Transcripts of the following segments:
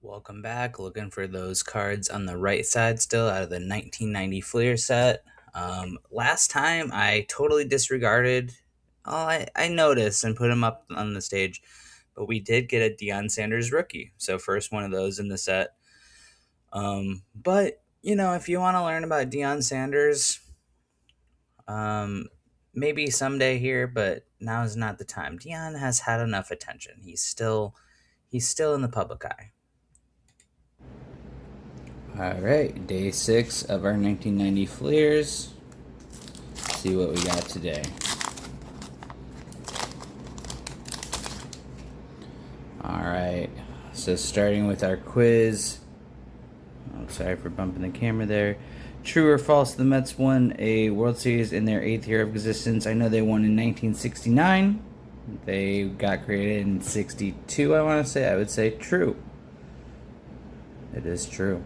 Welcome back. Looking for those cards on the right side still out of the 1990 Fleer set. Last time I totally disregarded. I noticed and put him up on the stage, but we did get a Deion Sanders rookie. So, first one of those in the set. But, if you want to learn about Deion Sanders, um, maybe someday here, but now is not the time. Deion has had enough attention. He's still in the public eye. All right, day 6 of our 1990 Fleers. See what we got today. All right, so starting with our quiz. Oh, sorry for bumping the camera there. True or false, the Mets won a World Series in their 8th year of existence. I know they won in 1969. They got created in 62, I want to say. I would say true. It is true.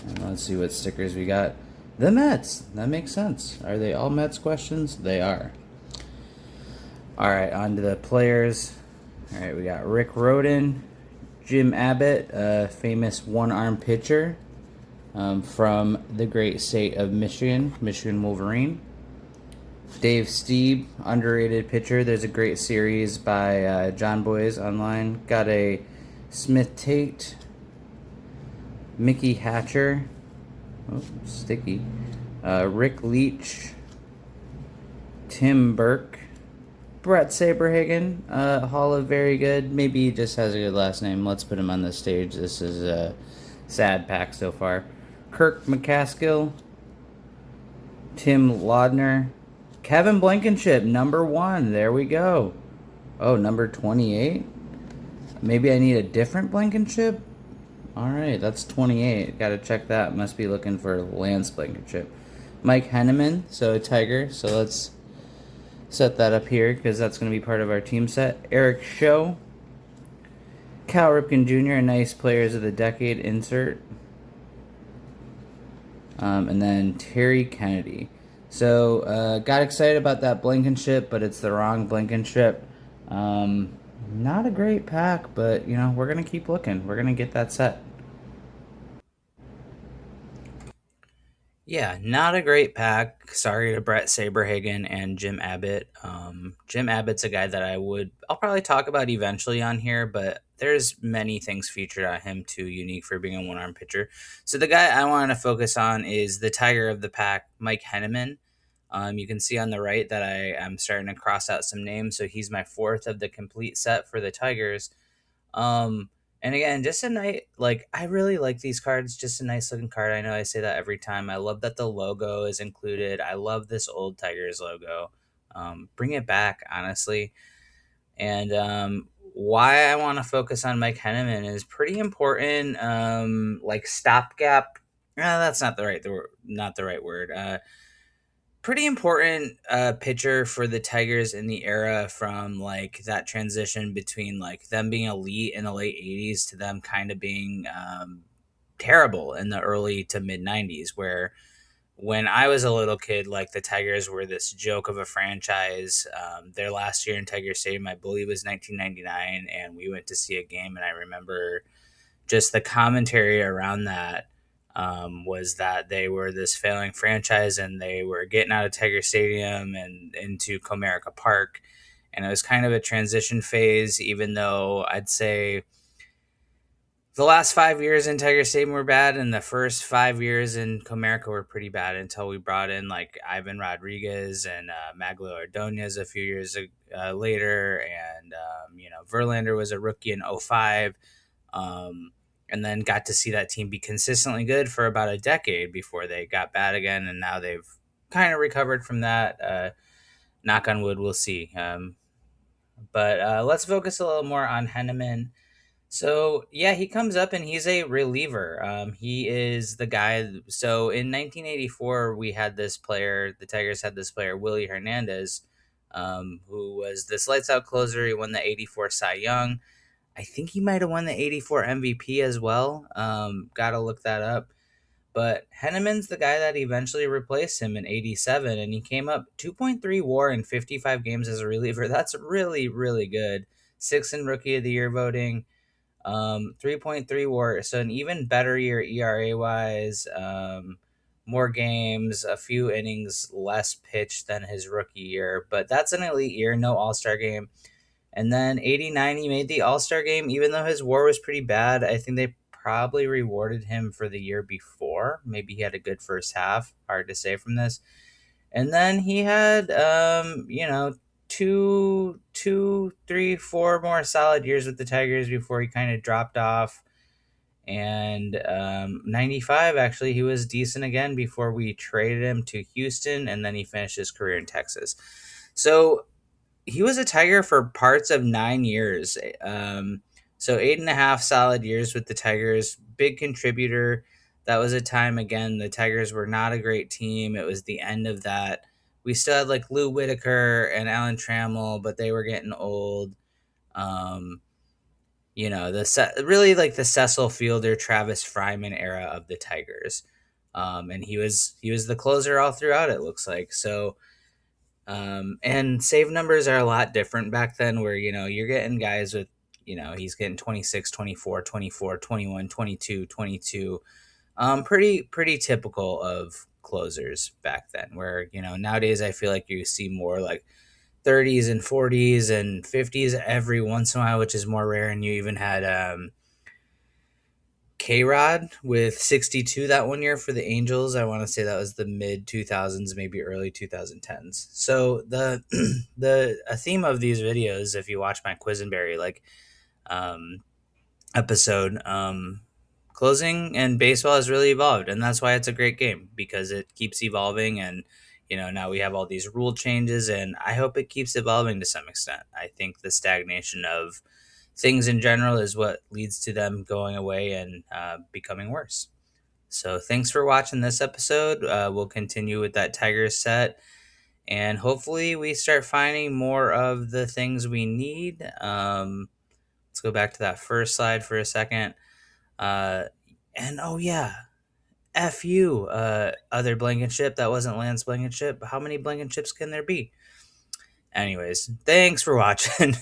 And let's see what stickers we got. The Mets. That makes sense. Are they all Mets questions? They are. All right, on to the players. All right, we got Rick Rhoden, Jim Abbott, a famous one-arm pitcher from the great state of Michigan, Michigan Wolverine. Dave Steeb, underrated pitcher. There's a great series by John Boys online. Got a Smith Tate, Mickey Hatcher, oh, sticky, Rick Leach, Tim Burke, Brett Saberhagen, Hall of Very Good. Maybe he just has a good last name. Let's put him on the stage. This is a sad pack so far. Kirk McCaskill, Tim Laudner, Kevin Blankenship, number 1. There we go. Oh, number 28? Maybe I need a different Blankenship? All right, that's 28. Got to check that. Must be looking for Lance Blankenship. Mike Henneman, so Tiger. So let's set that up here because that's going to be part of our team set. Eric Show, Cal Ripken Jr., a nice Players of the Decade insert. And then Terry Kennedy. So got excited about that Blankenship, but it's the wrong Blankenship. Not a great pack, but we're going to keep looking. We're going to get that set. Yeah, not a great pack. Sorry to Brett Saberhagen and Jim Abbott. Jim Abbott's a guy that I'll probably talk about eventually on here, but there's many things featured on him too unique for being a one-arm pitcher. So the guy I wanted to focus on is the tiger of the pack, Mike Henneman. You can see on the right that I am starting to cross out some names, so he's my 4th of the complete set for the Tigers. Um, and again, just a nice, I really like these cards. Just a nice looking card. I know I say that every time. I love that the logo is included. I love this old Tigers logo. Bring it back, honestly. And why I want to focus on Mike Henneman is pretty important. Stopgap. That's not the right word. Pretty important pitcher for the Tigers in the era from like that transition between like them being elite in the late 80s to them kind of being terrible in the early to mid 90s, where when I was a little kid, like the Tigers were this joke of a franchise. Their last year in Tiger Stadium, I believe, was 1999, and we went to see a game, and I remember just the commentary around that was that they were this failing franchise and they were getting out of Tiger Stadium and into Comerica Park. And it was kind of a transition phase, even though I'd say the last 5 years in Tiger Stadium were bad, and the first 5 years in Comerica were pretty bad until we brought in like Ivan Rodriguez and Maglo Ordonez a few years later. And, Verlander was a rookie in '05. And then got to see that team be consistently good for about a decade before they got bad again, and now they've kind of recovered from that. Knock on wood, we'll see. But let's focus a little more on Henneman. So yeah, he comes up and he's a reliever. He is the guy. So in 1984, we had this player. The Tigers had this player, Willie Hernandez, who was this lights out closer. He won the '84 Cy Young. I think he might have won the '84 MVP as well. Got to look that up. But Henneman's the guy that eventually replaced him in '87, and he came up 2.3 WAR in 55 games as a reliever. That's really, really good. 6th in Rookie of the Year voting. 3.3 WAR, so an even better year ERA wise. More games, a few innings less pitched than his rookie year, but that's an elite year. No All Star game, and then 89 he made the All Star game, even though his WAR was pretty bad. I think they probably rewarded him for the year before. Maybe he had a good first half. Hard to say from this. And then he had, two, three, four more solid years with the Tigers before he kind of dropped off. And 95, actually, he was decent again before we traded him to Houston, and then he finished his career in Texas. So he was a Tiger for parts of 9 years. So 8.5 solid years with the Tigers, big contributor. That was a time, again, the Tigers were not a great team. It was the end of that. We still had like Lou Whitaker and Alan Trammell, but they were getting old. Um, really like the Cecil Fielder, Travis Fryman era of the Tigers. And he was the closer all throughout, it looks like. So and save numbers are a lot different back then, where you're getting guys with, he's getting 26, 24, 24, 21, 22, 22. Pretty typical of closers back then, where nowadays I feel like you see more like 30s and 40s and 50s every once in a while, which is more rare. And you even had K Rod with 62 that one year for the Angels. I want to say that was the mid 2000s, maybe early 2010s. So the the a theme of these videos, if you watch my Quisenberry um, episode, closing and baseball has really evolved, and that's why it's a great game, because it keeps evolving. And now we have all these rule changes, and I hope it keeps evolving to some extent. I think the stagnation of things in general is what leads to them going away and becoming worse. So thanks for watching this episode. We'll continue with that Tigers set, and hopefully we start finding more of the things we need. Let's go back to that first slide for a second. Uh, and oh yeah, F you, other Blankenship. That wasn't Lance Blankenship. How many Blankenships can there be? Anyways, thanks for watching.